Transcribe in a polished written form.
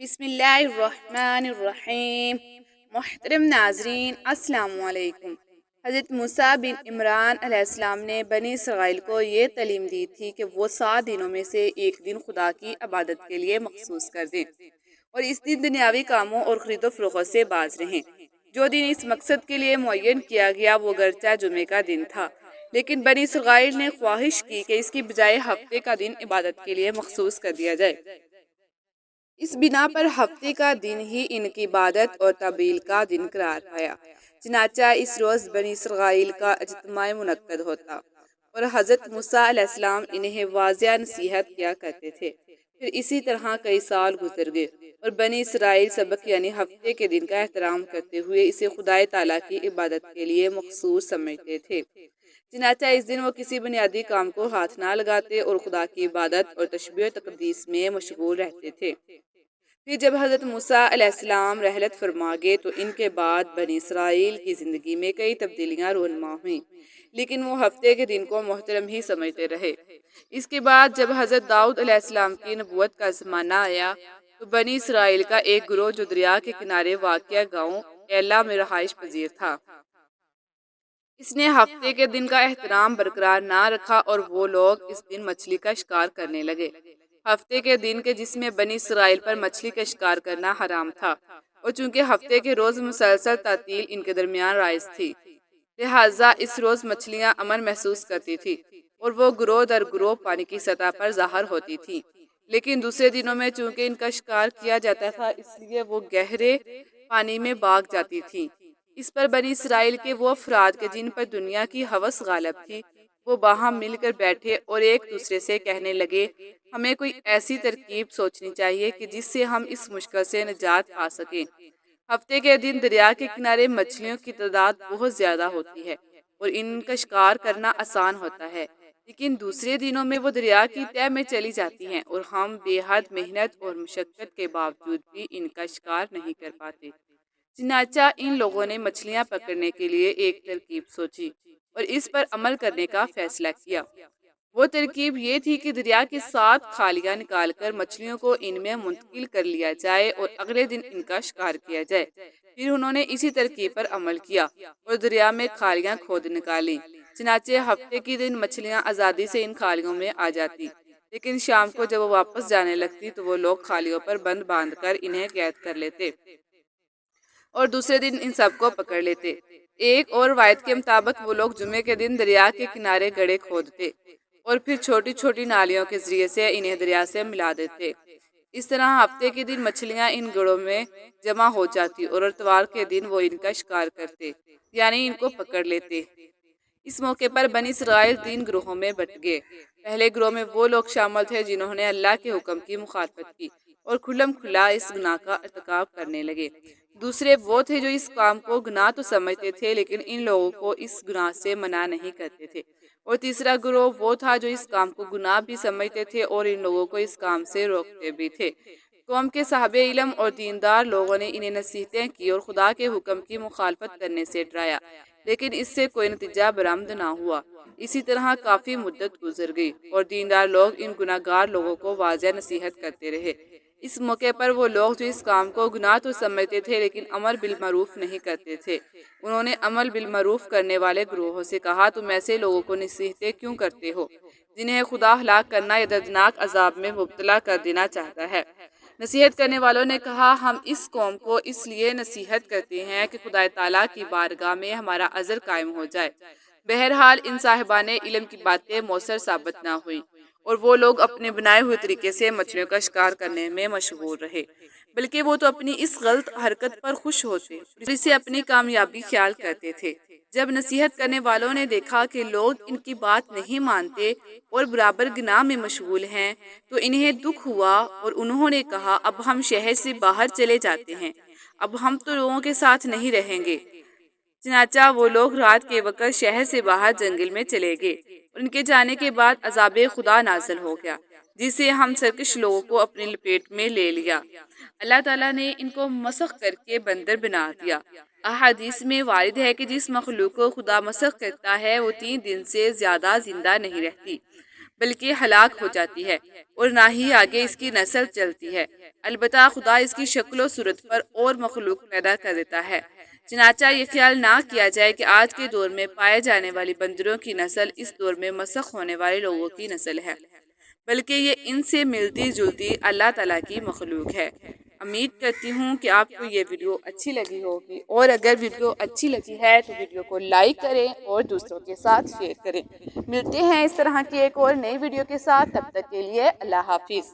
بسم اللہ الرحمن الرحیم۔ محترم ناظرین السلام علیکم۔ حضرت موسیٰ بن عمران علیہ السلام نے بنی اسرائیل کو یہ تعلیم دی تھی کہ وہ 7 دنوں میں سے ایک دن خدا کی عبادت کے لیے مخصوص کر دیں اور اس دن دنیاوی کاموں اور خرید و فروخت سے باز رہیں۔ جو دن اس مقصد کے لیے معین کیا گیا وہ گرچہ جمعے کا دن تھا، لیکن بنی اسرائیل نے خواہش کی کہ اس کی بجائے ہفتے کا دن عبادت کے لیے مخصوص کر دیا جائے۔ اس بنا پر ہفتے کا دن ہی ان کی عبادت اور تبلیغ کا دن قرار پایا۔ چنانچہ اس روز بنی اسرائیل کا اجتماع منعقد ہوتا اور حضرت موسیٰ علیہ السلام انہیں واضح نصیحت کیا کرتے تھے۔ پھر اسی طرح کئی سال گزر گئے اور بنی اسرائیل سبق یعنی ہفتے کے دن کا احترام کرتے ہوئے اسے خدا تعالیٰ کی عبادت کے لیے مخصوص سمجھتے تھے۔ چنانچہ اس دن وہ کسی بنیادی کام کو ہاتھ نہ لگاتے اور خدا کی عبادت اور تسبیح و تقدیس میں مشغول رہتے تھے۔ پھر جب حضرت موسیٰ علیہ السلام رحلت فرما گئے تو ان کے بعد بنی اسرائیل کی زندگی میں کئی تبدیلیاں رونما ہوئیں، لیکن وہ ہفتے کے دن کو محترم ہی سمجھتے رہے۔ اس کے بعد جب حضرت داؤد علیہ السلام کی نبوت کا زمانہ آیا تو بنی اسرائیل کا ایک گروہ جو دریا کے کنارے واقع گاؤں ایلا میں رہائش پذیر تھا، اس نے ہفتے کے دن کا احترام برقرار نہ رکھا اور وہ لوگ اس دن مچھلی کا شکار کرنے لگے۔ ہفتے کے دن کے جس میں بنی اسرائیل پر مچھلی کا شکار کرنا حرام تھا اور چونکہ ہفتے کے روز مسلسل تعطیل ان کے درمیان رائج تھی، لہٰذا اس روز مچھلیاں امن محسوس کرتی تھی اور وہ گروہ در گروہ پانی کی سطح پر ظاہر ہوتی تھی۔ لیکن دوسرے دنوں میں چونکہ ان کا شکار کیا جاتا تھا اس لیے وہ گہرے پانی میں بھاگ جاتی تھی۔ اس پر بنی اسرائیل کے وہ افراد کے جن پر دنیا کی ہوس غالب تھی وہ باہم مل کر بیٹھے اور ایک دوسرے سے کہنے لگے، ہمیں کوئی ایسی ترکیب سوچنی چاہیے کہ جس سے ہم اس مشکل سے نجات پا سکیں۔ ہفتے کے دن دریا کے کنارے مچھلیوں کی تعداد بہت زیادہ ہوتی ہے اور ان کا شکار کرنا آسان ہوتا ہے، لیکن دوسرے دنوں میں وہ دریا کی تہہ میں چلی جاتی ہیں اور ہم بے حد محنت اور مشقت کے باوجود بھی ان کا شکار نہیں کر پاتے۔ چنانچہ ان لوگوں نے مچھلیاں پکڑنے کے لیے ایک ترکیب سوچی اور اس پر عمل کرنے کا فیصلہ کیا۔ وہ ترکیب یہ تھی کہ دریا کی 7 کھالیاں نکال کر مچھلیوں کو ان میں منتقل کر لیا جائے اور اگلے دن ان کا شکار کیا جائے۔ پھر انہوں نے اسی ترکیب پر عمل کیا اور دریا میں کھالیاں کھود نکالیں۔ چنانچہ ہفتے کے دن مچھلیاں آزادی سے ان کھالیوں میں آ جاتی، لیکن شام کو جب وہ واپس جانے لگتی تو وہ لوگ کھالیوں پر بند باندھ کر انہیں قید کر لیتے اور دوسرے دن ان سب کو پکڑ لیتے۔ ایک اور روایت کے مطابق وہ لوگ جمعے کے دن دریا کے کنارے گڑھے کھودتے اور پھر چھوٹی چھوٹی نالیوں کے ذریعے سے انہیں دریا سے ملا دیتے۔ اس طرح ہفتے کے دن مچھلیاں ان گڑھوں میں جمع ہو جاتی اور اتوار کے دن وہ ان کا شکار کرتے، یعنی ان کو پکڑ لیتے۔ اس موقع پر بنی اسرائیل 3 گروہوں میں بٹ گئے۔ پہلے گروہ میں وہ لوگ شامل تھے جنہوں نے اللہ کے حکم کی مخالفت کی اور کھلم کھلا اس گناہ کا ارتکاب کرنے لگے۔ دوسرے وہ تھے جو اس کام کو گناہ تو سمجھتے تھے لیکن ان لوگوں کو اس گناہ سے منع نہیں کرتے تھے۔ اور تیسرا گروہ وہ تھا جو اس کام کو گناہ بھی سمجھتے تھے اور ان لوگوں کو اس کام سے روکتے بھی تھے۔ قوم کے صاحب علم اور دیندار لوگوں نے انہیں نصیحتیں کی اور خدا کے حکم کی مخالفت کرنے سے ڈرایا، لیکن اس سے کوئی نتیجہ برآمد نہ ہوا۔ اسی طرح کافی مدت گزر گئی اور دیندار لوگ ان گناہ گار لوگوں کو واضح نصیحت کرتے رہے۔ اس موقع پر وہ لوگ جو اس کام کو گناہ تو سمجھتے تھے لیکن امر بالمعروف نہیں کرتے تھے، انہوں نے عمل بالمعروف کرنے والے گروہوں سے کہا، تم ایسے لوگوں کو نصیحتیں کیوں کرتے ہو جنہیں خدا ہلاک کرنا یا دردناک عذاب میں مبتلا کر دینا چاہتا ہے؟ نصیحت کرنے والوں نے کہا، ہم اس قوم کو اس لیے نصیحت کرتے ہیں کہ خدا تعالیٰ کی بارگاہ میں ہمارا عذر قائم ہو جائے۔ بہرحال ان صاحبان علم کی باتیں مؤثر ثابت نہ ہوئیں اور وہ لوگ اپنے بنائے ہوئے طریقے سے مچھلیوں کا شکار کرنے میں مشغول رہے، بلکہ وہ تو اپنی اس غلط حرکت پر خوش ہوتے اور اسے اپنی کامیابی خیال کرتے تھے۔ جب نصیحت کرنے والوں نے دیکھا کہ لوگ ان کی بات نہیں مانتے اور برابر گناہ میں مشغول ہیں تو انہیں دکھ ہوا اور انہوں نے کہا، اب ہم شہر سے باہر چلے جاتے ہیں، اب ہم تو لوگوں کے ساتھ نہیں رہیں گے۔ چنانچہ وہ لوگ رات کے وقت شہر سے باہر جنگل میں چلے گئے اور ان کے جانے کے بعد عذاب خدا نازل ہو گیا جس سے ہم سرکش لوگوں کو اپنی لپیٹ میں لے لیا۔ اللہ تعالیٰ نے ان کو مسخ کر کے بندر بنا دیا۔ احادیث میں وارد ہے کہ جس مخلوق کو خدا مسخ کرتا ہے وہ 3 دن سے زیادہ زندہ نہیں رہتی۔ بلکہ ہلاک ہو جاتی ہے اور نہ ہی آگے اس کی نسل چلتی ہے۔ البتہ خدا اس کی شکل و صورت پر اور مخلوق پیدا کر دیتا ہے۔ چنانچہ یہ خیال نہ کیا جائے کہ آج کے دور میں پائے جانے والی بندروں کی نسل اس دور میں مسخ ہونے والے لوگوں کی نسل ہے، بلکہ یہ ان سے ملتی جلتی اللہ تعالیٰ کی مخلوق ہے۔ امید کرتی ہوں کہ آپ کو یہ ویڈیو اچھی لگی ہوگی، اور اگر ویڈیو اچھی لگی ہے تو ویڈیو کو لائک کریں اور دوسروں کے ساتھ شیئر کریں۔ ملتے ہیں اس طرح کی ایک اور نئی ویڈیو کے ساتھ، تب تک کے لیے اللہ حافظ۔